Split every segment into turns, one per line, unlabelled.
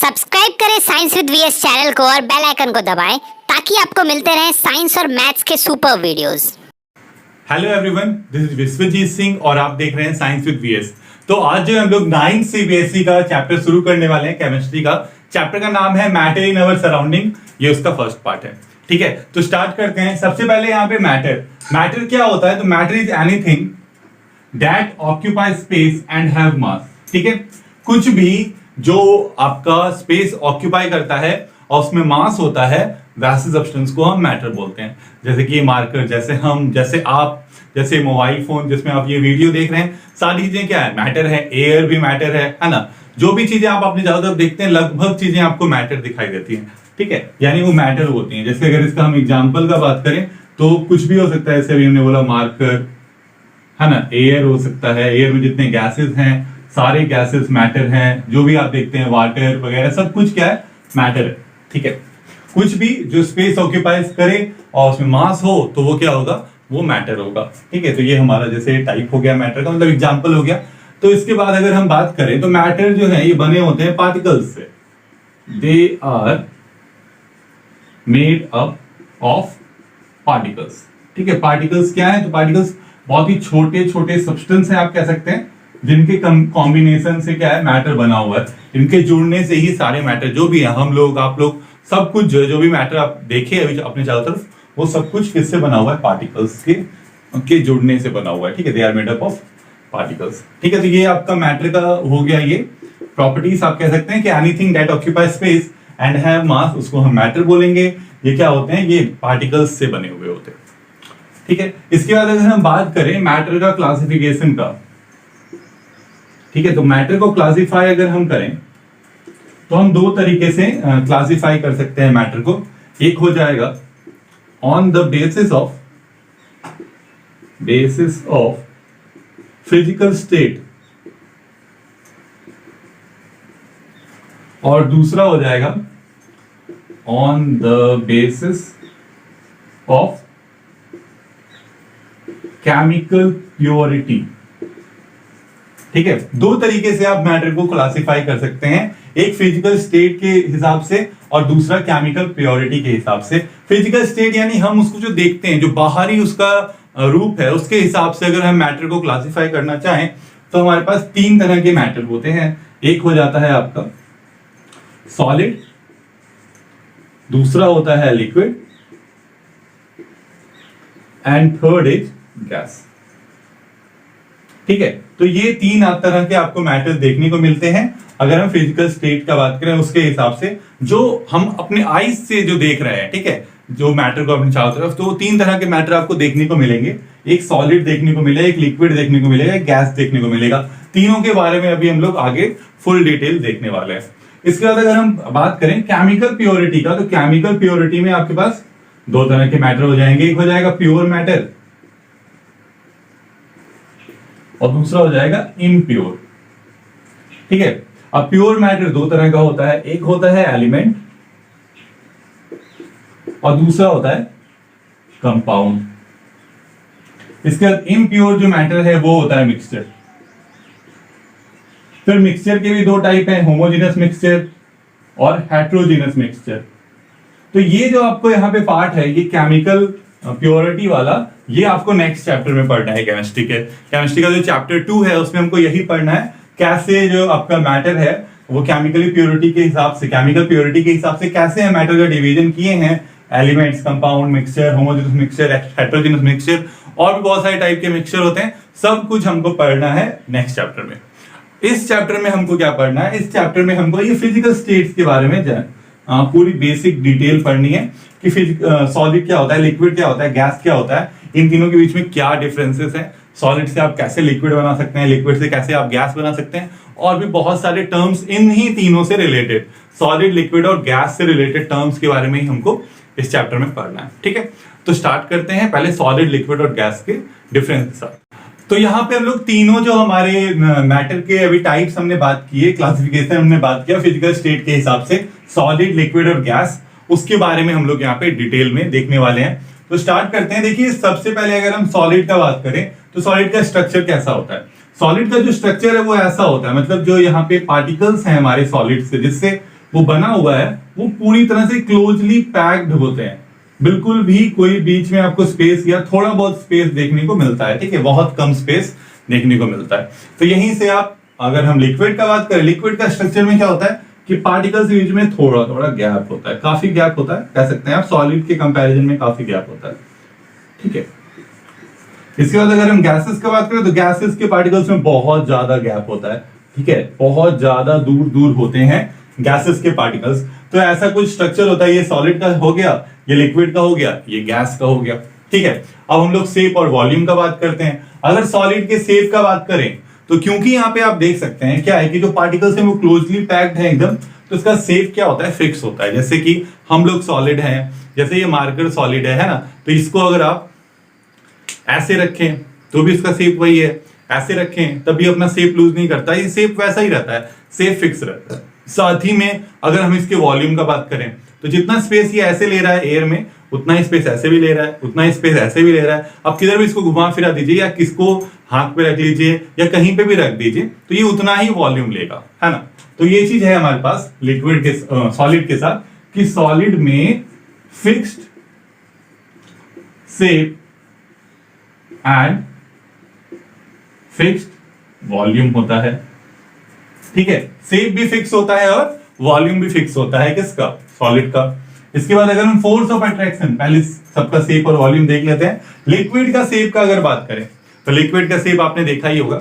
Subscribe करें science with VS channel को और बेल आइकन को दबाएं ताकि आपको मिलते रहें साइंस और मैथ्स के super videos.
Hello everyone, this is Vishwajeet Singh और आप देख रहे हैं साइंस विद वीएस। तो आज जो हम लोग 9th सीबीएसई का चैप्टर शुरू करने वाले हैं केमिस्ट्री का। चैप्टर का नाम है मैटर इन अवर सराउंडिंग। ये उसका फर्स्ट पार्ट है। ठीक है, तो स्टार्ट करते हैं। सबसे पहले यहाँ पे मैटर क्या होता है? तो matter is anything that occupy space and have मास। ठीक है, कुछ भी जो आपका स्पेस ऑक्यूपाई करता है और उसमें मास होता है, वैसे सब्सटेंस को हम मैटर बोलते हैं। जैसे कि मार्कर, जैसे आप, जैसे मोबाइल फोन जिसमें आप ये वीडियो देख रहे हैं, सारी चीजें क्या है? मैटर है। एयर भी मैटर है ना। जो भी चीजें आप अपने चारों तरफ देखते हैं, लगभग चीजें आपको मैटर दिखाई देती हैं। ठीक है, यानी वो मैटर होती हैं। जैसे अगर इसका हम एग्जाम्पल का बात करें तो कुछ भी हो सकता है। जैसे अभी हमने बोला मार्कर, है ना। एयर हो सकता है। एयर में जितने गैसेस हैं, सारे गैसेस मैटर हैं। जो भी आप देखते हैं, वाटर वगैरह, सब कुछ क्या है? मैटर है। ठीक है, कुछ भी जो स्पेस ऑक्यूपाइज करे और उसमें मास हो तो वो क्या होगा? वो मैटर होगा। ठीक है, तो ये हमारा जैसे टाइप हो गया मैटर का, मतलब एग्जांपल हो गया। तो इसके बाद अगर हम बात करें तो मैटर जो है ये बने होते हैं पार्टिकल्स से। They are made up of particles. ठीक है, पार्टिकल्स क्या है? तो पार्टिकल्स बहुत ही छोटे छोटे सब्सटेंस है, आप कह सकते हैं, जिनके कॉम्बिनेशन से क्या है? मैटर बना हुआ है। इनके जुड़ने से ही सारे मैटर जो भी है, हम लोग, आप लोग, सब कुछ जो भी मैटर आप देखे अभी अपने चारों तरफ, वो सब कुछ किससे बना हुआ है? पार्टिकल्स के जुड़ने से बना हुआ है। ठीक है, they are made up of particles. ठीक है, तो ये आपका मैटर का हो गया। ये प्रॉपर्टीज आप कह सकते हैं कि anything that occupy space and have मास, उसको हम मैटर बोलेंगे। ये क्या होते हैं? ये पार्टिकल्स से बने हुए होते हैं। ठीक है, इसके बाद अगर हम बात करें मैटर का क्लासिफिकेशन का, ठीक है, तो मैटर को क्लासिफाई अगर हम करें तो हम दो तरीके से क्लासिफाई कर सकते हैं मैटर को। एक हो जाएगा on the basis of physical state, और दूसरा हो जाएगा on the basis of chemical purity. ठीक है, दो तरीके से आप मैटर को क्लासिफाई कर सकते हैं। एक फिजिकल स्टेट के हिसाब से और दूसरा केमिकल प्योरिटी के हिसाब से। फिजिकल स्टेट यानी हम उसको जो देखते हैं, जो बाहरी उसका रूप है, उसके हिसाब से अगर हम मैटर को क्लासिफाई करना चाहें तो हमारे पास तीन तरह के मैटर होते हैं। एक हो जाता है आपका सॉलिड, दूसरा होता है liquid, and third is gas. ठीक है, तो ये तीन तरह के आपको मैटर देखने को मिलते हैं। अगर हम फिजिकल स्टेट का बात करें उसके हिसाब से, जो हम अपने आईज से जो देख रहे हैं, ठीक है, जो मैटर को अपने चारों तरफ, तो तीन तरह के मैटर आपको देखने को मिलेंगे। एक सॉलिड देखने को मिलेगा, एक लिक्विड देखने को मिलेगा, एक गैस देखने को मिलेगा। तीनों के बारे में अभी हम लोग आगे फुल डिटेल देखने वाले हैं। इसके बाद अगर हम बात करें केमिकल प्योरिटी का, तो केमिकल प्योरिटी में आपके पास दो तरह के मैटर हो जाएंगे। एक हो जाएगा प्योर मैटर और दूसरा हो जाएगा इम्प्योर। ठीक है, अब प्योर मैटर दो तरह का होता है। एक होता है एलिमेंट और दूसरा होता है कंपाउंड। इसके बाद इम्प्योर जो मैटर है वो होता है मिक्सचर। फिर मिक्सचर के भी दो टाइप हैं, होमोजेनस मिक्सचर और हेट्रोजेनस मिक्सचर। तो ये जो आपको यहाँ पे पार्ट है, ये केमिकल प्योरिटी वाला, ये आपको नेक्स्ट चैप्टर में पढ़ना है। केमिस्ट्री का जो चैप्टर 2 है उसमें हमको यही पढ़ना है, कैसे जो आपका मैटर है वो केमिकल प्योरिटी के हिसाब से कैसे मैटर का डिवीजन किए हैं। Elements, compound, mixture, homogeneous mixture, heterogeneous mixture, और भी बहुत सारे टाइप के मिक्सचर होते हैं। सब कुछ हमको पढ़ना है नेक्स्ट चैप्टर में। इस चैप्टर में हमको क्या पढ़ना है? इस चैप्टर में हमको ये फिजिकल स्टेट्स के बारे में पूरी बेसिक डिटेल पढ़नी है कि सॉलिड क्या होता है, लिक्विड क्या होता है, गैस क्या होता है, इन तीनों के बीच में क्या डिफरेंसेस हैं, सॉलिड से आप कैसे लिक्विड बना सकते हैं, लिक्विड से कैसे आप गैस बना सकते हैं, और भी बहुत सारे टर्म्स इन ही तीनों से रिलेटेड, सॉलिड, लिक्विड और गैस से रिलेटेड टर्म्स के बारे में ही हमको इस चैप्टर में पढ़ना है। ठीक है, तो स्टार्ट करते हैं पहले सॉलिड, लिक्विड और गैस के डिफरेंस के साथ। तो यहाँ पे हम लोग तीनों जो हमारे मैटर के अभी टाइप्स हमने बात किए, क्लासिफिकेशन हमने बात किया फिजिकल स्टेट के हिसाब से, सॉलिड, लिक्विड और गैस, उसके बारे में हम लोग यहाँ पे डिटेल में देखने वाले हैं। तो स्टार्ट करते हैं। देखिए, सबसे पहले अगर हम सॉलिड का बात करें तो सॉलिड का स्ट्रक्चर कैसा होता है? सॉलिड का जो स्ट्रक्चर है वो ऐसा होता है, मतलब जो यहाँ पे पार्टिकल्स हैं हमारे सॉलिड से, जिससे वो बना हुआ है वो पूरी तरह से क्लोजली पैक्ड होते हैं, बिल्कुल भी कोई बीच में आपको स्पेस या थोड़ा बहुत स्पेस देखने को मिलता है, ठीक है, बहुत कम स्पेस देखने को मिलता है। तो यहीं से आप, अगर हम लिक्विड का बात करें, लिक्विड का स्ट्रक्चर में क्या होता है कि पार्टिकल्स के बीच में थोड़ा थोड़ा गैप होता है, काफी गैप होता है, कह सकते हैं आप सॉलिड के कंपैरिजन में काफी गैप होता है, ठीक है। इसके बाद अगर हम गैसेस का बात करें तो गैसेस के पार्टिकल्स में बहुत ज्यादा गैप होता है, ठीक है, बहुत ज्यादा दूर दूर होते हैं गैसेस के पार्टिकल्स। तो ऐसा कुछ स्ट्रक्चर होता है, ये सॉलिड का हो गया, ये लिक्विड का हो गया, ये गैस का हो गया, ठीक है। अब हम लोग शेप और वॉल्यूम का बात करते हैं। अगर सॉलिड के शेप का बात करें तो क्योंकि यहाँ पे आप देख सकते हैं क्या है कि जो पार्टिकल्स हैं वो क्लोजली पैक्ड है एकदम, तो इसका शेप क्या होता है, फिक्स होता है। जैसे कि हम लोग सॉलिड हैं, जैसे ये मार्कर सॉलिड है ना, तो इसको अगर आप ऐसे रखें तो भी इसका शेप वही है, ऐसे रखें तब भी अपना शेप लूज नहीं करता, ये शेप वैसा ही रहता है, शेप फिक्स रहता है। साथ ही में अगर हम इसके वॉल्यूम का बात करें तो जितना स्पेस ये ऐसे ले रहा है एयर में, उतना ही स्पेस ऐसे भी ले रहा है, उतना ही स्पेस ऐसे भी ले रहा है। अब किधर भी इसको घुमा फिरा दीजिए या किसको हाथ पे रख लीजिए या कहीं पे भी रख दीजिए तो ये उतना ही वॉल्यूम लेगा, है ना। तो ये चीज है हमारे पास लिक्विड के सॉलिड के साथ कि सॉलिड में fixed shape and fixed volume होता है, ठीक है। शेप भी फिक्स होता है और वॉल्यूम भी फिक्स होता है, किसका, सॉलिड का। इसके बाद अगर हम फोर्स ऑफ अट्रैक्शन, पहले सबका शेप और वॉल्यूम देख लेते हैं। लिक्विड का शेप का अगर बात करें तो लिक्विड का शेप आपने देखा ही होगा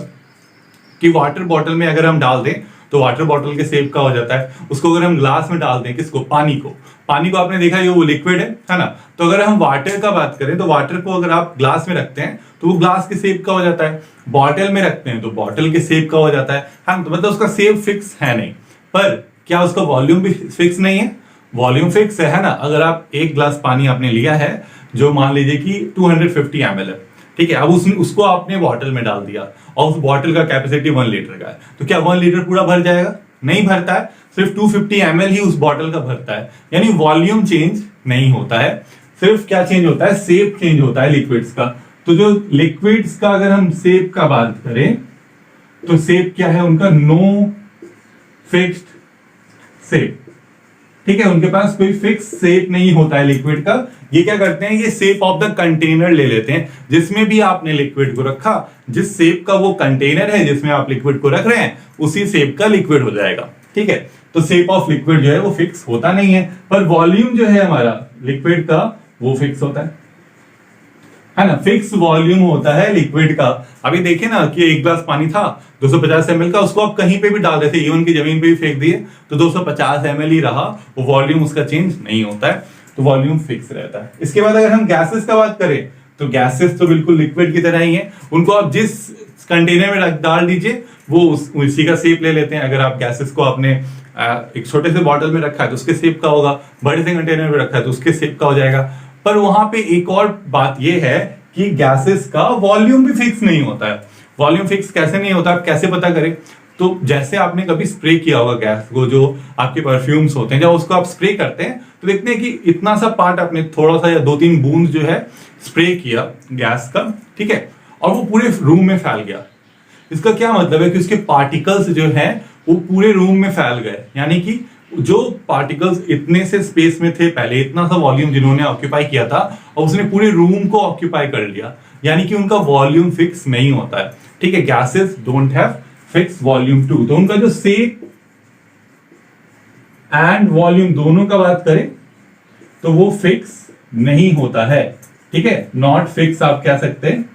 कि वाटर बॉटल में अगर हम डाल दें तो वाटर बॉटल के शेप का हो जाता है। उसको अगर हम ग्लास में डाल दें, किसको, पानी को, पानी को आपने देखा ही हो, वो लिक्विड है ना। तो अगर हम वाटर का बात करें तो वाटर को अगर आप ग्लास में रखते हैं तो वो ग्लास के शेप का हो जाता है, बॉटल में रखते हैं तो बॉटल के शेप का हो जाता है, हाँ। तो मतलब उसका शेप फिक्स है नहीं, पर क्या उसका वॉल्यूम भी फिक्स नहीं है, वॉल्यूम फिक्स है ना। अगर आप एक ग्लास पानी आपने लिया है जो मान लीजिए कि 250 ml है, ठीक है, अब उसको आपने बॉटल में डाल दिया और उस बॉटल का कैपेसिटी 1 लीटर का है, तो क्या 1 लीटर पूरा भर जाएगा, नहीं भरता है, सिर्फ 250 ml ही उस बॉटल का भरता है। यानी वॉल्यूम चेंज नहीं होता है, सिर्फ क्या चेंज होता है, शेप चेंज होता है लिक्विड्स का। तो जो लिक्विड्स का अगर हम शेप का बात करें तो शेप क्या है उनका, नो फिक्स्ड शेप, ठीक है, उनके पास कोई फिक्स शेप नहीं होता है लिक्विड का। ये क्या करते हैं, ये शेप ऑफ द कंटेनर ले लेते हैं जिसमें भी आपने लिक्विड को रखा, जिस शेप का वो कंटेनर है जिसमें आप लिक्विड को रख रहे हैं उसी शेप का लिक्विड हो जाएगा, ठीक है। तो शेप ऑफ लिक्विड जो है वो फिक्स होता नहीं है, पर वॉल्यूम जो है हमारा लिक्विड का वो फिक्स होता है ना, फिक्स वॉल्यूम होता है लिक्विड का। अभी देखिए ना कि एक ग्लास पानी था 250 ml का, उसको आप कहीं पे भी डाल देते, इवन की जमीन पे भी फेंक दिए तो 250 ml ही रहा, वो वॉल्यूम उसका चेंज नहीं होता है, तो वॉल्यूम फिक्स रहता है। इसके बाद अगर हम गैसेस का बात करें तो गैसेस तो बिल्कुल लिक्विड की तरह ही है, उनको आप जिस कंटेनर में डाल दीजिए वो उसी का शेप ले लेते हैं। अगर आप गैसेस को आपने एक छोटे से बॉटल में रखा है तो उसके शेप का होगा, बड़े से कंटेनर में रखा है तो उसके शेप का हो जाएगा। पर वहां पे एक और बात यह है कि गैसेस का वॉल्यूम भी फिक्स नहीं होता है। वॉल्यूम फिक्स कैसे नहीं होता, आप कैसे पता करें, तो जैसे आपने कभी स्प्रे किया होगा गैस को, जो आपके परफ्यूम्स होते हैं, जब उसको आप स्प्रे करते हैं तो देखते हैं कि इतना सा पार्ट आपने थोड़ा सा या 2-3 बूंद जो है स्प्रे किया गैस का, ठीक है, और वो पूरे रूम में फैल गया। इसका क्या मतलब है कि उसके पार्टिकल्स जो है वो पूरे रूम में फैल गए, यानी कि जो पार्टिकल्स इतने से स्पेस में थे पहले, इतना सा वॉल्यूम जिन्होंने ऑक्यूपाई किया था और उसने पूरे रूम को ऑक्यूपाई कर लिया, यानी कि उनका वॉल्यूम फिक्स नहीं होता है, ठीक है। Gases don't have fix volume too, तो उनका जो शेप एंड वॉल्यूम दोनों का बात करें तो वो फिक्स नहीं होता है, ठीक है, नॉट फिक्स आप कह सकते हैं।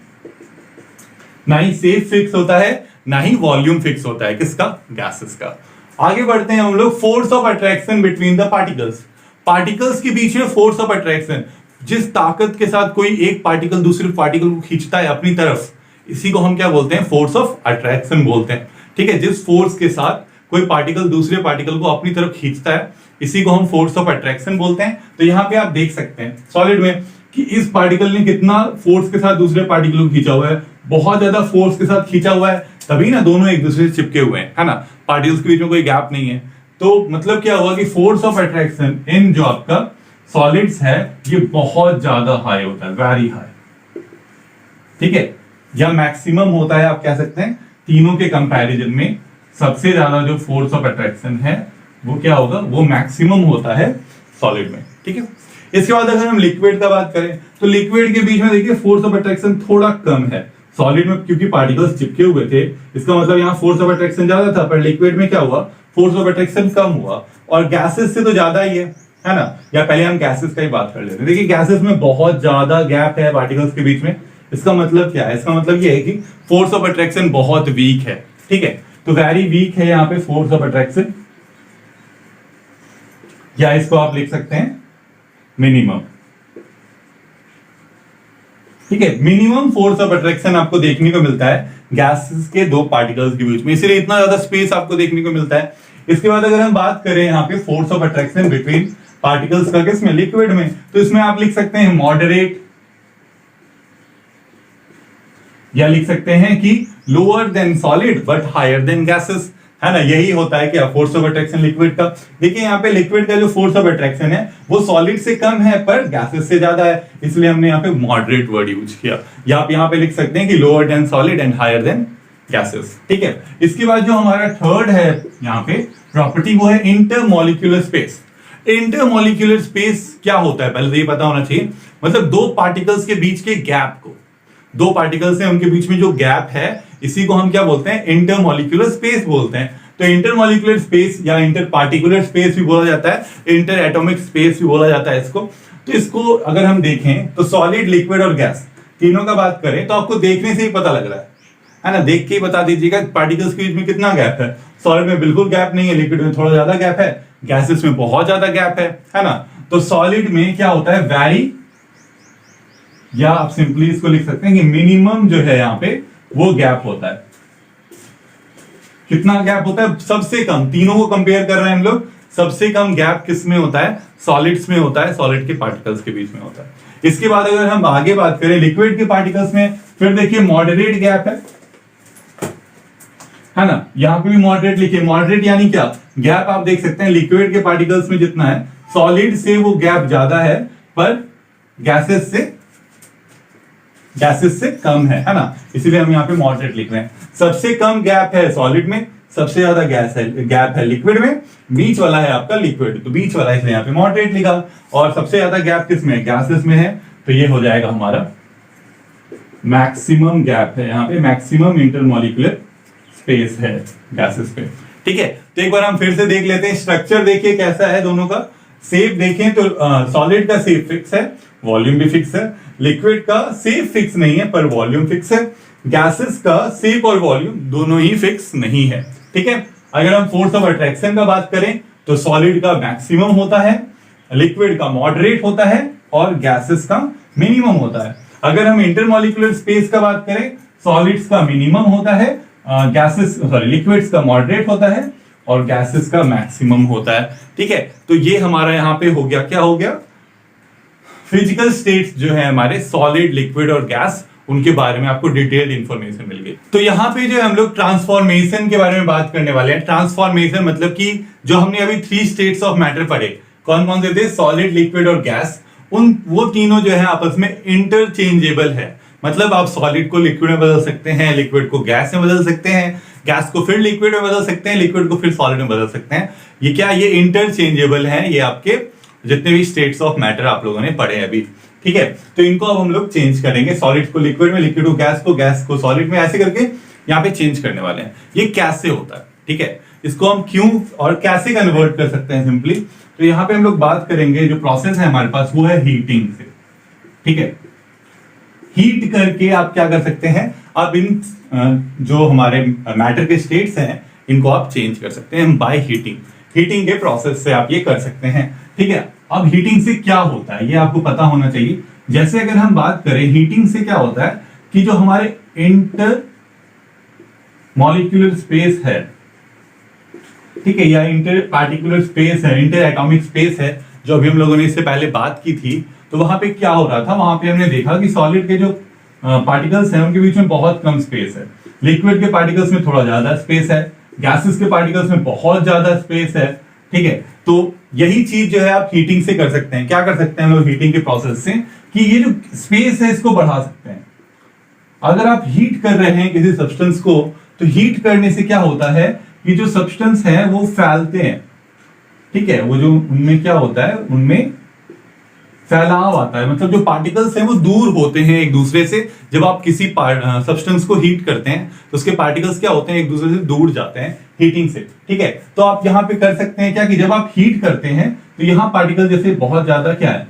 ना ही शेप फिक्स होता है ना ही वॉल्यूम फिक्स होता है, किसका, गैसेस का। आगे बढ़ते हैं हम लोग, force of attraction between the particles. Particles के बीच में फोर्स ऑफ अट्रैक्शन, जिस ताकत के साथ कोई एक पार्टिकल दूसरे पार्टिकल को खींचता है अपनी तरफ, इसी को हम क्या बोलते हैं, फोर्स ऑफ अट्रैक्शन बोलते हैं, ठीक है। जिस फोर्स के साथ कोई पार्टिकल दूसरे पार्टिकल को अपनी तरफ खींचता है इसी को हम फोर्स ऑफ अट्रैक्शन बोलते हैं। तो यहाँ पे आप देख सकते हैं सॉलिड में कि इस पार्टिकल ने कितना फोर्स के साथ दूसरे पार्टिकल को खींचा हुआ है, बहुत ज्यादा फोर्स के साथ खींचा हुआ है, तभी ना दोनों एक दूसरे से चिपके हुए हैं, है ना, पार्टिकल्स के बीच में कोई गैप नहीं है। तो मतलब क्या हुआ कि फोर्स ऑफ अट्रैक्शन इन जो आपका सॉलिड्स है ये बहुत ज्यादा हाई होता है, वेरी हाई, ठीक है, या मैक्सिमम होता है, आप कह सकते हैं। तीनों के कंपैरिजन में सबसे ज्यादा जो फोर्स ऑफ अट्रैक्शन है वो क्या होगा, वो मैक्सिमम होता है सॉलिड में। ठीक है, इसके बाद अगर हम लिक्विड का बात करें तो लिक्विड के बीच में देखिए फोर्स ऑफ अट्रैक्शन थोड़ा कम है। सॉलिड में क्योंकि पार्टिकल्स चिपके हुए थे, इसका मतलब यहाँ फोर्स ऑफ अट्रैक्शन ज्यादा था, पर लिक्विड में क्या हुआ, फोर्स ऑफ अट्रैक्शन कम हुआ। और गैसेस से तो ज्यादा ही है ना। या पहले हम गैसेस का ही बात कर लेते हैं। देखिए गैसेस में बहुत ज्यादा गैप है पार्टिकल्स के बीच में। इसका मतलब क्या है, इसका मतलब ये है कि फोर्स ऑफ अट्रैक्शन बहुत वीक है। ठीक है, तो वेरी वीक है यहाँ पे फोर्स ऑफ अट्रैक्शन, या इसको आप लिख सकते हैं मिनिमम। ठीक है, मिनिमम फोर्स ऑफ अट्रैक्शन आपको देखने को मिलता है गैसेस के दो पार्टिकल्स के बीच में, इसलिए इतना ज्यादा स्पेस आपको देखने को मिलता है। इसके बाद अगर हम बात करें यहाँ पे force of attraction between particles का, किसमें, लिक्विड में, तो इसमें आप लिख सकते हैं मॉडरेट, या लिख सकते हैं कि lower than solid but higher than gases, है ना। यही होता है कि फोर्स ऑफ अट्रैक्शन लिक्विड का। देखिए यहाँ पे लिक्विड का जो फोर्स ऑफ अट्रैक्शन है वो सॉलिड से कम है पर गैसेस से ज्यादा है, इसलिए हमने यहाँ पे मॉडरेट वर्ड यूज किया। या आप यहाँ पे लिख सकते हैं कि lower than solid and higher than gases. ठीक है, इसके बाद जो हमारा थर्ड है यहाँ पे प्रॉपर्टी, वो है इंटरमॉलिक्यूलर स्पेस। इंटरमॉलिक्यूलर स्पेस क्या होता है पहले तो ये पता होना चाहिए। मतलब दो पार्टिकल्स के बीच के गैप को, दो पार्टिकल्स हैं उनके बीच में जो गैप है, इसी को हम क्या बोलते हैं, इंटरमॉलिक्यूलर स्पेस बोलते हैं। तो इंटरमॉलिक्यूलर स्पेस या इंटर पार्टिकुलर स्पेस भी बोला जाता है, इंटर एटॉमिक स्पेस भी बोला जाता है इसको। तो इसको अगर हम देखें तो सॉलिड, लिक्विड और गैस तीनों का बात करें तो आपको देखने से ही पता लग रहा है ना। देख के ही बता दीजिएगा पार्टिकल्स के बीच में कितना गैप है। सॉलिड में बिल्कुल गैप नहीं है, लिक्विड में थोड़ा ज्यादा गैप है, गैसेस में बहुत ज्यादा गैप है ना। तो सॉलिड में क्या होता है, वेरी, या आप सिंपली इसको लिख सकते हैं कि मिनिमम जो है यहाँ पे वो गैप होता है। कितना गैप होता है, सबसे कम। तीनों को कंपेयर कर रहे हैं हम लोग, सबसे कम गैप किस में होता है, सॉलिड्स में होता है, सॉलिड के पार्टिकल्स के बीच में होता है। इसके बाद अगर हम आगे बात करें लिक्विड के पार्टिकल्स में, फिर देखिए मॉडरेट गैप है ना। यहां पे भी मॉडरेट लिखिए। मॉडरेट यानी क्या, गैप आप देख सकते हैं लिक्विड के पार्टिकल्स में जितना है, सॉलिड से वो गैप ज्यादा है पर गैसेस से कम है ना। इसीलिए हम यहाँ पे मॉडरेट लिख रहे हैं। सबसे कम गैप है सॉलिड में, सबसे ज्यादा गैप है लिक्विड में, बीच वाला है आपका लिक्विड, तो बीच वाला इसलिए यहाँ पे मॉडरेट लिखा। और सबसे ज्यादा गैप किसमें है, गैसेस में है, तो ये हो जाएगा हमारा मैक्सिमम गैप है। यहाँ पे मैक्सिमम इंटरमॉलिक्यूलर स्पेस है गैसेस पे। ठीक है, तो एक बार हम फिर से देख लेते हैं। स्ट्रक्चर देखिए कैसा है दोनों का। शेप देखें तो सॉलिड का शेप फिक्स है, वॉल्यूम भी फिक्स है। लिक्विड का शेप फिक्स नहीं है पर वॉल्यूम फिक्स है। गैसेस का शेप और वॉल्यूम दोनों ही फिक्स नहीं है। ठीक है, अगर हम फोर्स ऑफ अट्रैक्शन का बात करें तो सॉलिड का मैक्सिमम होता है, लिक्विड का मॉडरेट होता है और गैसेस का मिनिमम होता है। अगर हम इंटरमॉलिक्यूलर स्पेस का बात करें, सॉलिड्स का मिनिमम होता है, लिक्विड्स का मॉडरेट होता है और गैसेस का मैक्सिमम होता है। ठीक है, तो ये हमारा यहाँ पे हो गया, क्या हो गया, फिजिकल स्टेट्स जो है हमारे सॉलिड, लिक्विड और गैस, उनके बारे में आपको डिटेल्ड इंफॉर्मेशन मिल गई। तो यहाँ पे जो हम लोग ट्रांसफॉर्मेशन के बारे में बात करने वाले हैं। ट्रांसफॉर्मेशन मतलब कि जो हमने अभी 3 स्टेट्स ऑफ मैटर पढ़े, कौन कौन से थे, सॉलिड, लिक्विड और गैस, वो तीनों जो है आपस में इंटरचेंजेबल है। मतलब आप सॉलिड को लिक्विड में बदल सकते हैं, लिक्विड को गैस में बदल सकते हैं, गैस को फिर लिक्विड में बदल सकते हैं, लिक्विड को फिर सॉलिड में बदल सकते हैं। ये क्या, ये इंटरचेंजेबल है, ये आपके जितने भी स्टेट्स ऑफ मैटर आप लोगों ने पढ़े अभी। ठीक है, तो इनको अब हम लोग चेंज करेंगे, सॉलिड को लिक्विड में, लिक्विड को गैस को सॉलिड में, ऐसे करके यहाँ पे चेंज करने वाले हैं। ये कैसे होता है, ठीक है, इसको हम क्यों और कैसे कन्वर्ट कर सकते हैं सिंपली। तो यहाँ पे हम लोग बात करेंगे, जो प्रोसेस है हमारे पास वो है हीटिंग से। ठीक है, हीट करके आप क्या कर सकते हैं, आप इन जो हमारे मैटर के स्टेट्स हैं इनको आप चेंज कर सकते हैं बाय हीटिंग। हीटिंग के प्रोसेस से आप ये कर सकते हैं। ठीक है, अब हीटिंग से क्या होता है ये आपको पता होना चाहिए। जैसे अगर हम बात करें हीटिंग से क्या होता है कि जो हमारे इंटर मॉलिक्यूलर स्पेस है, ठीक है, या इंटर पार्टिकुलर स्पेस है, इंटर एटॉमिक स्पेस है, जो अभी हम लोगों ने इससे पहले बात की थी, तो वहां पे क्या हो रहा था, वहां पे हमने देखा कि सॉलिड के जो पार्टिकल्स हैं उनके बीच में बहुत कम स्पेस है, लिक्विड के पार्टिकल्स में थोड़ा ज्यादा स्पेस है, गैसेस के पार्टिकल्स में बहुत ज्यादा स्पेस है। ठीक है, तो यही चीज जो है आप हीटिंग से कर सकते हैं। क्या कर सकते हैं लोग हीटिंग के प्रोसेस से, कि ये जो स्पेस है इसको बढ़ा सकते हैं। अगर आप हीट कर रहे हैं किसी सब्सटेंस को, तो हीट करने से क्या होता है कि जो सब्सटेंस है वो फैलते हैं, ठीक है, वो जो उनमें क्या होता है, उनमें फैलाव आता है, मतलब जो पार्टिकल्स हैं वो दूर होते हैं एक दूसरे से। जब आप किसी सब्सटेंस को हीट करते हैं तो उसके पार्टिकल्स क्या होते हैं, एक दूसरे से दूर जाते हैं हीटिंग से। ठीक है, तो आप यहाँ पे कर सकते हैं क्या कि जब आप हीट करते हैं तो यहाँ पार्टिकल जैसे बहुत ज्यादा क्या है,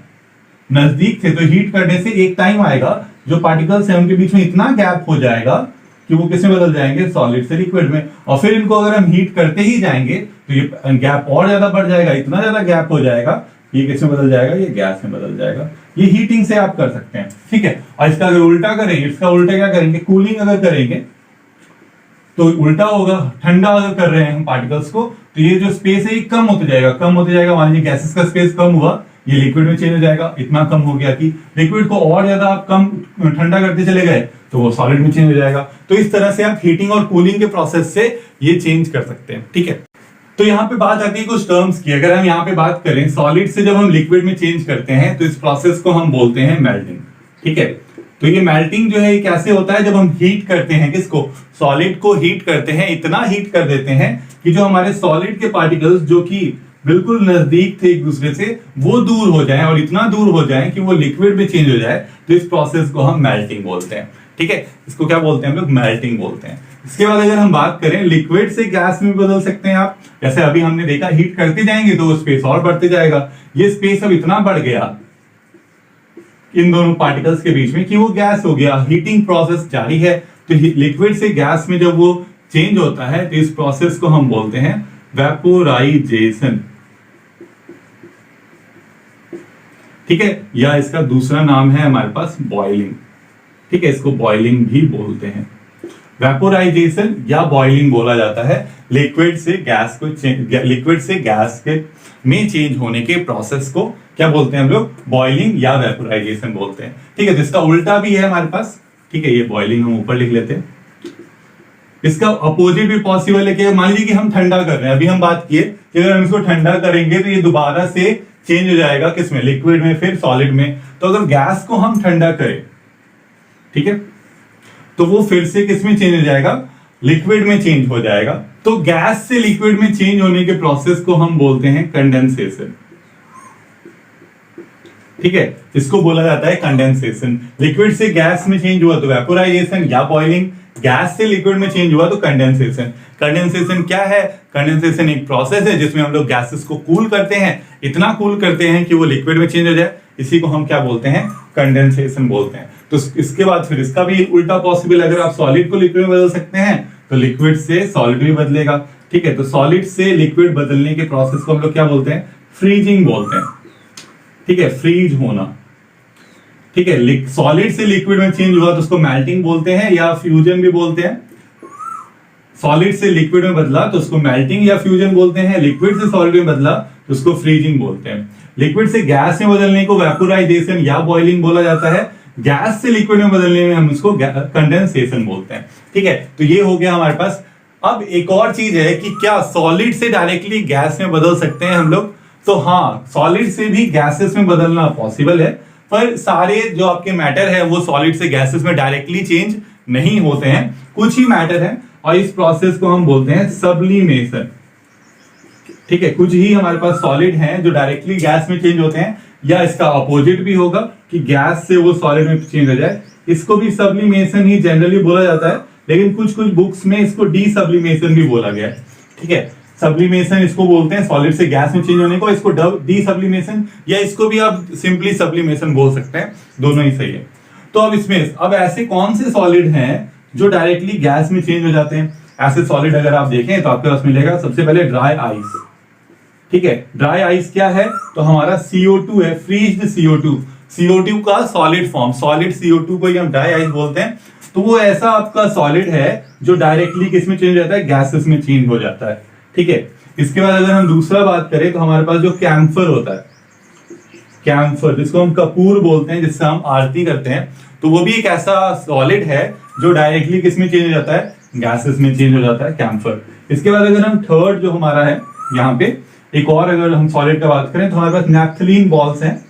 नजदीक थे, तो हीट करने से एक टाइम आएगा जो पार्टिकल्स हैं उनके बीच में इतना गैप हो जाएगा कि वो किसमें बदल जाएंगे, सॉलिड से लिक्विड में। और फिर इनको अगर हम हीट करते ही जाएंगे तो ये गैप और ज्यादा बढ़ जाएगा, इतना ज्यादा गैप हो जाएगा, ये किसमें बदल जाएगा, ये गैस में बदल जाएगा। ये हीटिंग से आप कर सकते हैं। ठीक है, और इसका अगर उल्टा करेंगे, इसका उल्टा क्या करेंगे, कूलिंग अगर करेंगे तो उल्टा होगा। ठंडा अगर कर रहे हैं हम पार्टिकल्स को तो ये जो स्पेस है ये कम होते जाएगा, कम होते जाएगा। मान लीजिए गैसेस का स्पेस कम हुआ, ये लिक्विड में चेंज हो जाएगा, इतना कम हो गया कि लिक्विड को और ज्यादा आप कम ठंडा करते चले गए तो वो सॉलिड में चेंज हो जाएगा। तो इस तरह से आप हीटिंग और कूलिंग के प्रोसेस से ये चेंज कर सकते हैं। ठीक है, तो यहाँ पे बात आती है कुछ टर्म्स की। अगर हम यहाँ पे बात करें सॉलिड से जब हम लिक्विड में चेंज करते हैं तो इस प्रोसेस को हम बोलते हैं मेल्टिंग। ठीक है, तो ये मेल्टिंग जो है ये कैसे होता है, जब हम हीट करते हैं, किसको, सॉलिड को हीट करते हैं, इतना हीट कर देते हैं कि जो हमारे सॉलिड के पार्टिकल्स जो कि बिल्कुल नजदीक थे एक दूसरे से वो दूर हो जाएं, और इतना दूर हो जाएं कि वो लिक्विड में चेंज हो जाए, तो इस प्रोसेस को हम मेल्टिंग बोलते हैं। ठीक है, इसको क्या बोलते हैं हम लोग, मेल्टिंग बोलते हैं। इसके बाद अगर हम बात करें लिक्विड से गैस में भी बदल सकते हैं आप। जैसे अभी हमने देखा हीट करते जाएंगे तो वो स्पेस और बढ़ते जाएगा, ये स्पेस अब इतना बढ़ गया इन दोनों पार्टिकल्स के बीच में कि वो गैस हो गया, हीटिंग प्रोसेस जारी है। तो लिक्विड से गैस में जब वो चेंज होता है तो इस प्रोसेस को हम बोलते हैं वेपोराइजेशन। ठीक है, या इसका दूसरा नाम है हमारे पास बॉइलिंग। ठीक है, इसको बॉइलिंग भी बोलते हैं। वेपोराइजेशन या बॉइलिंग बोला जाता है लिक्विड से गैस को लिक्विड से गैस के में चेंज होने के प्रोसेस को क्या बोलते हैं हम लोग, बॉइलिंग या वेपोराइजेशन बोलते हैं। ठीक है, तो इसका उल्टा भी है हमारे पास। ठीक है, ये बॉइलिंग हम ऊपर लिख लेते हैं। इसका अपोजिट भी पॉसिबल है कि मान लीजिए कि हम ठंडा कर रहे हैं, अभी हम बात किए कि अगर हम इसको ठंडा करेंगे तो ये दोबारा से चेंज हो जाएगा किसमें, लिक्विड में, फिर सॉलिड में। तो अगर गैस को हम ठंडा करें, ठीक है, तो वो फिर से किसमें चेंज हो जाएगा, लिक्विड में चेंज हो जाएगा। तो गैस से लिक्विड में चेंज होने के प्रोसेस को हम बोलते हैं कंडेंसेशन। ठीक है, इसको बोला जाता है कंडेंसेशन। लिक्विड से गैस में चेंज हुआ तो वेपोराइजेशन या बॉइलिंग, गैस से लिक्विड में चेंज हुआ तो कंडेंसेशन। कंडेंसेशन क्या है, कंडेंसेशन एक प्रोसेस है जिसमें हम लोग गैसेस को कूल करते हैं, इतना कूल करते हैं कि वो लिक्विड में चेंज हो जाए। इसी को हम क्या बोलते हैं, कंडेंसेशन बोलते हैं। तो इसके बाद फिर इसका भी उल्टा पॉसिबल, अगर आप सॉलिड को लिक्विड में बदल सकते हैं तो लिक्विड से सॉलिड भी बदलेगा। ठीक है, तो सॉलिड से लिक्विड बदलने के प्रोसेस को हम लोग क्या बोलते हैं, फ्रीजिंग बोलते हैं। ठीक है, फ्रीज होना। ठीक है, सॉलिड से लिक्विड में चेंज हुआ तो उसको मेल्टिंग बोलते हैं या फ्यूजन भी बोलते हैं। सॉलिड से लिक्विड में बदला तो उसको मेल्टिंग या फ्यूजन बोलते हैं। लिक्विड से सॉलिड में बदला तो उसको फ्रीजिंग बोलते हैं। लिक्विड से गैस में बदलने को वेपोराइजेशन या बॉइलिंग बोला जाता है। गैस से लिक्विड में बदलने में हम उसको कंडेंसेशन बोलते हैं। ठीक है, तो ये हो गया हमारे पास। अब एक और चीज है कि क्या सॉलिड से डायरेक्टली गैस में बदल सकते हैं हम लोग, तो हाँ, सॉलिड से भी गैसेस में बदलना पॉसिबल है, पर सारे जो आपके मैटर है वो सॉलिड से गैसेस में डायरेक्टली चेंज नहीं होते हैं, कुछ ही मैटर है, और इस प्रोसेस को हम बोलते हैं सब्लिमेशन। ठीक है, कुछ ही हमारे पास सॉलिड हैं जो डायरेक्टली गैस में चेंज होते हैं, या इसका अपोजिट भी होगा कि गैस से वो सॉलिड में चेंज हो जाए। इसको भी सब्लिमेशन ही जनरली बोला जाता है, लेकिन कुछ कुछ बुक्स में इसको डी सब्लिमेशन भी बोला गया है। ठीक है, सब्लिमेशन इसको बोलते हैं, सॉलिड से गैस में चेंज होने को, इसको डी सब्लिमेशन, या इसको भी आप सिंपली सब्लिमेशन बोल सकते हैं, दोनों ही सही है। तो अब इसमें अब ऐसे कौन से सॉलिड हैं जो डायरेक्टली गैस में चेंज हो जाते हैं। ऐसे सॉलिड अगर आप देखें तो आपके पास मिलेगा सबसे पहले ड्राई आइस। ठीक है, ड्राई आइस क्या है, तो हमारा CO2 है, फ्रीज्ड CO2, CO2 का सॉलिड फॉर्म, सॉलिड CO2 को ही हम ड्राई आइस बोलते हैं। तो वो ऐसा आपका सॉलिड है जो डायरेक्टली किस में चेंज हो जाता है, गैसेस में चेंज हो जाता है। ठीक है, इसके बाद अगर हम दूसरा बात करें तो हमारे पास जो कैम्फर होता है, कैम्फर जिसको हम कपूर बोलते हैं, जिससे हम आरती करते हैं, तो वो भी एक ऐसा सॉलिड है जो डायरेक्टली किस में चेंज हो जाता है, गैसेस में चेंज हो जाता है, कैम्फर। इसके बाद अगर हम थर्ड जो हमारा है यहाँ पे एक और अगर हम सॉलिड का बात करें तो हमारे पास नैप्थलीन बॉल्स हैं।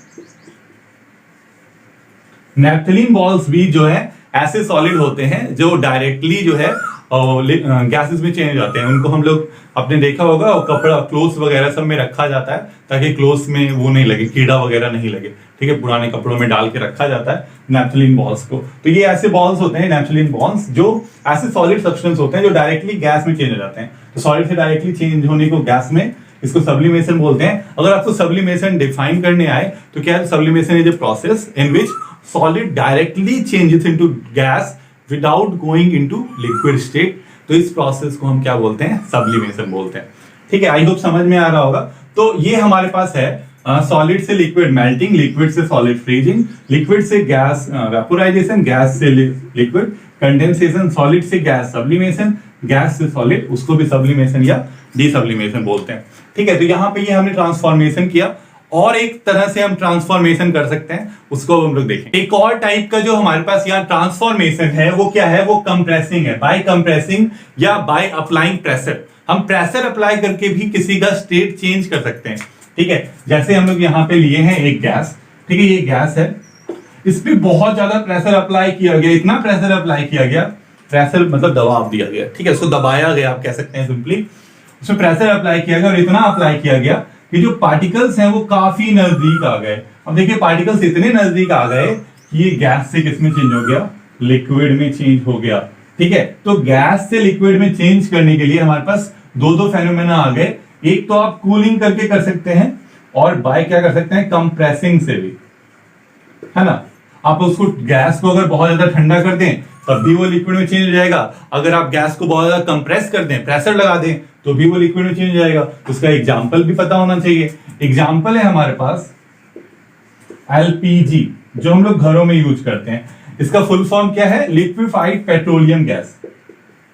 नैप्थलीन बॉल्स भी जो है ऐसे सॉलिड होते हैं जो डायरेक्टली जो है गैसेस में चेंज हो जाते हैं, उनको हम लोग आपने देखा होगा कपड़ा क्लोथ्स वगैरह सब में रखा जाता है ताकि क्लोथ्स में वो नहीं लगे, कीड़ा वगैरह नहीं लगे, ठीक है। पुराने कपड़ों में डाल के रखा जाता है नैप्थलीन बॉल्स को। तो ये ऐसे बॉल्स होते हैं नैप्थलीन बॉल्स जो ऐसे सॉलिड सब्सटेंस होते हैं जो डायरेक्टली गैस में चेंज हो जाते हैं। तो सॉलिड से डायरेक्टली चेंज होने को गैस में, इसको सब्लिमेशन बोलते हैं। अगर आपको सब्लिमेशन डिफाइन करने आए तो क्या है, sublimation is a process in which solid directly changes into gas without going into liquid state. तो इस प्रोसेस को हम क्या बोलते हैं, सब्लिमेशन बोलते हैं, ठीक है। आई होप समझ में आ रहा होगा। तो ये हमारे पास है सॉलिड से लिक्विड मेल्टिंग, लिक्विड से सॉलिड फ्रीजिंग, लिक्विड से गैस वेपोराइजेशन, गैस से लिक्विड कंडेंसेशन, सॉलिड से गैस सब्लिमेशन, गैस से सॉलिड, उसको भी सब्लिमेशन या डीसब्लिमेशन बोलते हैं, ठीक है। तो यहाँ पे ये हमने ट्रांसफॉर्मेशन किया। और एक तरह से हम ट्रांसफॉर्मेशन कर सकते हैं, उसको हम लोग देखें। एक और टाइप का जो हमारे पास यहाँ ट्रांसफॉर्मेशन है वो क्या है, वो कंप्रेसिंग है। बाय कंप्रेसिंग या बाय अप्लाइंग प्रेशर, हम प्रेशर अप्लाई करके भी किसी का स्टेट चेंज कर सकते हैं, ठीक है। जैसे हम लोग यहाँ पे लिए हैं एक गैस, ठीक है, ये गैस है, इस पे बहुत ज्यादा प्रेशर अप्लाई किया गया, इतना प्रेशर अप्लाई किया गया, प्रेशर मतलब दबाव दिया गया, ठीक है, उसको दबाया गया आप कह सकते हैं सिंपली। उसमें प्रेशर अप्लाई किया गया और इतना अप्लाई किया गया कि जो पार्टिकल्स हैं वो काफी नजदीक आ गए। अब देखिए पार्टिकल्स इतने नजदीक आ गए कि ये गैस से किसमें चेंज हो गया, लिक्विड में चेंज हो गया, ठीक है। तो गैस से लिक्विड में चेंज करने के लिए हमारे पास दो फेनोमेना आ गए। एक तो आप कूलिंग करके कर सकते हैं और बाय क्या कर सकते हैं, कंप्रेसिंग से भी, है ना। आप उसको गैस को अगर बहुत ज्यादा ठंडा कर दें तब भी वो लिक्विड में चेंज हो जाएगा। अगर आप गैस को बहुत ज्यादा कंप्रेस कर दें, प्रेशर लगा दें, तो भी वो लिक्विड में चेंज हो जाएगा। उसका एग्जांपल भी पता होना चाहिए। एग्जांपल है हमारे पास एलपीजी, जो हम लोग घरों में यूज करते हैं। इसका फुल फॉर्म क्या है, liquefied petroleum gas.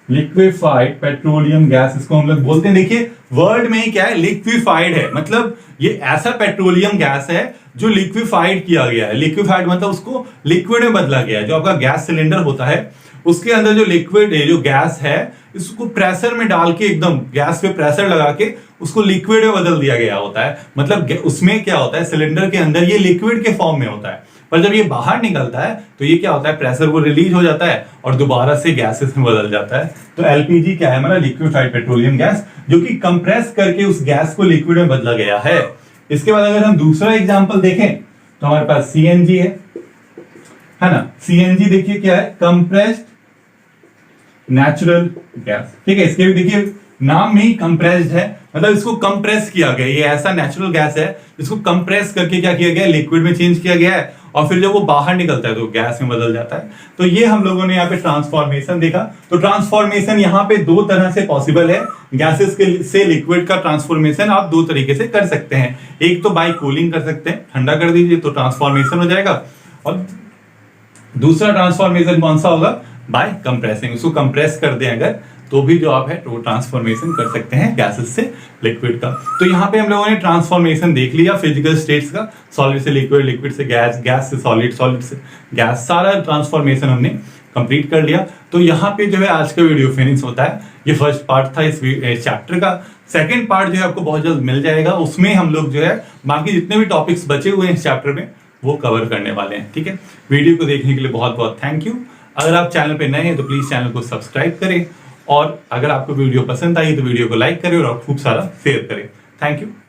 Liquefied petroleum gas इसको हम लोग बोलते हैं। देखिए वर्ड में ही क्या है, लिक्विफाइड है, मतलब ये ऐसा पेट्रोलियम गैस है जो लिक्विफाइड किया गया है। लिक्विफाइड मतलब उसको लिक्विड में बदला गया है। जो आपका गैस सिलेंडर होता है उसके अंदर जो लिक्विड है, जो गैस है, इसको प्रेशर में डाल के एकदम गैस पे प्रेशर लगा के उसको लिक्विड में बदल दिया गया होता है। मतलब उसमें क्या होता है, सिलेंडर के अंदर ये लिक्विड के फॉर्म में होता है, पर जब ये बाहर निकलता है तो ये क्या होता है, प्रेशर वो रिलीज हो जाता है और दोबारा से गैसेस में बदल जाता है। तो एलपीजी क्या है हमारा, लिक्विफाइड पेट्रोलियम गैस, जो कि कंप्रेस करके उस गैस को लिक्विड में बदला गया है। इसके बाद अगर हम दूसरा एग्जांपल देखें तो हमारे पास सीएनजी है ना। सीएनजी देखिए क्या है, कंप्रेस्ड नेचुरल गैस, ठीक है। इसके भी देखिए नाम में ही कंप्रेस्ड है, मतलब इसको कंप्रेस किया गया। ये ऐसा नेचुरल गैस है जिसको कंप्रेस करके क्या किया गया, लिक्विड में चेंज किया गया है, और फिर जब वो बाहर निकलता है तो गैस में बदल जाता है। तो ये हम लोगों ने यहाँ पे ट्रांसफॉर्मेशन देखा। तो ट्रांसफॉर्मेशन यहाँ पे दो तरह से पॉसिबल है। गैसेस के से लिक्विड का ट्रांसफॉर्मेशन आप दो तरीके से कर सकते हैं। एक तो बाय कूलिंग कर सकते हैं, ठंडा कर दीजिए तो ट्रांसफॉर्मेशन हो जाएगा, और दूसरा ट्रांसफॉर्मेशन कौन सा होगा, बाय कंप्रेसिंग। उसको कंप्रेस कर दें अगर तो भी जो आप है वो ट्रांसफॉर्मेशन कर सकते हैं गैसेस से लिक्विड का। तो यहाँ पे हम लोगों ने ट्रांसफॉर्मेशन देख लिया फिजिकल स्टेट्स का, सॉलिड से लिक्विड, लिक्विड से गैस, गैस से सॉलिड, सॉलिड से गैस, सारा ट्रांसफॉर्मेशन हमने कंप्लीट कर लिया। तो यहाँ पे जो है आज का वीडियो फिनिश होता है। ये फर्स्ट पार्ट था इस चैप्टर का। सेकंड पार्ट जो है आपको बहुत जल्द मिल जाएगा, उसमें हम लोग जो है बाकी जितने भी टॉपिक्स बचे हुए हैं इस चैप्टर में वो कवर करने वाले हैं, ठीक है। वीडियो को देखने के लिए बहुत बहुत थैंक यू। अगर आप चैनल पे नए हैं तो प्लीज चैनल को सब्सक्राइब करें, और अगर आपको वीडियो पसंद आई तो वीडियो को लाइक करें और खूब सारा शेयर करें। Thank you.